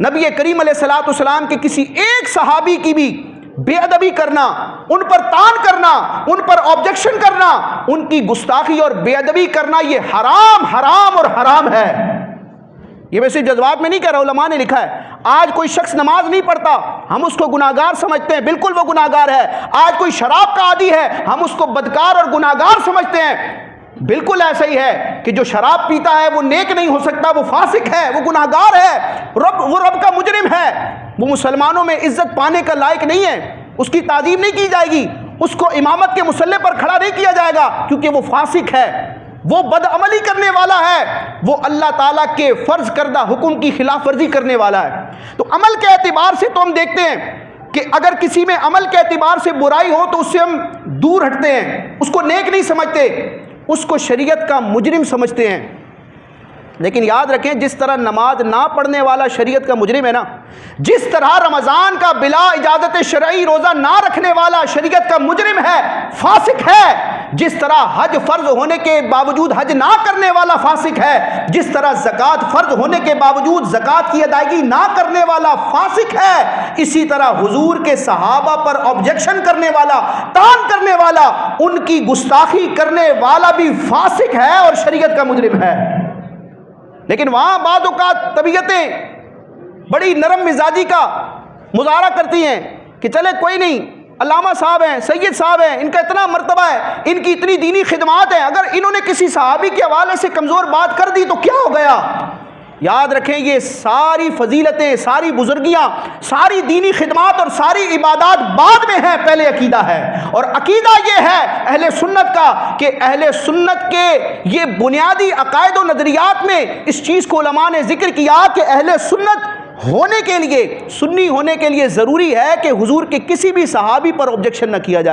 نبی کریم علیہ الصلوۃ والسلام کے کسی ایک صحابی کی بھی بے ادبی کرنا، ان پر تان کرنا، ان پر آبجیکشن کرنا، ان کی گستاخی اور بے ادبی کرنا، یہ حرام حرام اور حرام ہے۔ یہ ویسے جذبات میں نہیں کہہ رہا، علماء نے لکھا ہے۔ آج کوئی شخص نماز نہیں پڑھتا، ہم اس کو گناہگار سمجھتے ہیں، بالکل وہ گناہگار ہے۔ آج کوئی شراب کا عادی ہے، ہم اس کو بدکار اور گناہگار سمجھتے ہیں، بالکل ایسا ہی ہے کہ جو شراب پیتا ہے وہ نیک نہیں ہو سکتا، وہ فاسق ہے، وہ گناہگار ہے، وہ رب کا مجرم ہے، وہ مسلمانوں میں عزت پانے کا لائق نہیں ہے، اس کی تعظیم نہیں کی جائے گی، اس کو امامت کے مصلی پر کھڑا نہیں کیا جائے گا، کیونکہ وہ فاسق ہے، وہ بدعملی کرنے والا ہے، وہ اللہ تعالیٰ کے فرض کردہ حکم کی خلاف ورزی کرنے والا ہے۔ تو عمل کے اعتبار سے تو ہم دیکھتے ہیں کہ اگر کسی میں عمل کے اعتبار سے برائی ہو تو اس سے ہم دور ہٹتے ہیں، اس کو نیک نہیں سمجھتے، اس کو شریعت کا مجرم سمجھتے ہیں۔ لیکن یاد رکھیں، جس طرح نماز نہ پڑھنے والا شریعت کا مجرم ہے نا، جس طرح رمضان کا بلا اجازت شرعی روزہ نہ رکھنے والا شریعت کا مجرم ہے، فاسق ہے، جس طرح حج فرض ہونے کے باوجود حج نہ کرنے والا فاسق ہے، جس طرح زکوٰۃ فرض ہونے کے باوجود زکوٰۃ کی ادائیگی نہ کرنے والا فاسق ہے، اسی طرح حضور کے صحابہ پر آبجیکشن کرنے والا، تان کرنے والا، ان کی گستاخی کرنے والا بھی فاسق ہے اور شریعت کا مجرم ہے۔ لیکن وہاں بعض اوقات طبیعتیں بڑی نرم مزاجی کا مظاہرہ کرتی ہیں کہ چلے کوئی نہیں، علامہ صاحب ہیں، سید صاحب ہیں، ان کا اتنا مرتبہ ہے، ان کی اتنی دینی خدمات ہیں، اگر انہوں نے کسی صحابی کے حوالے سے کمزور بات کر دی تو کیا ہو گیا؟ یاد رکھیں، یہ ساری فضیلتیں، ساری بزرگیاں، ساری دینی خدمات اور ساری عبادات بعد میں ہیں، پہلے عقیدہ ہے۔ اور عقیدہ یہ ہے اہل سنت کا کہ اہل سنت کے یہ بنیادی عقائد و نظریات میں اس چیز کو علماء نے ذکر کیا کہ اہل سنت ہونے کے لیے، سنی ہونے کے لیے ضروری ہے کہ حضور کے کسی بھی صحابی پر آبجیکشن نہ کیا جائے۔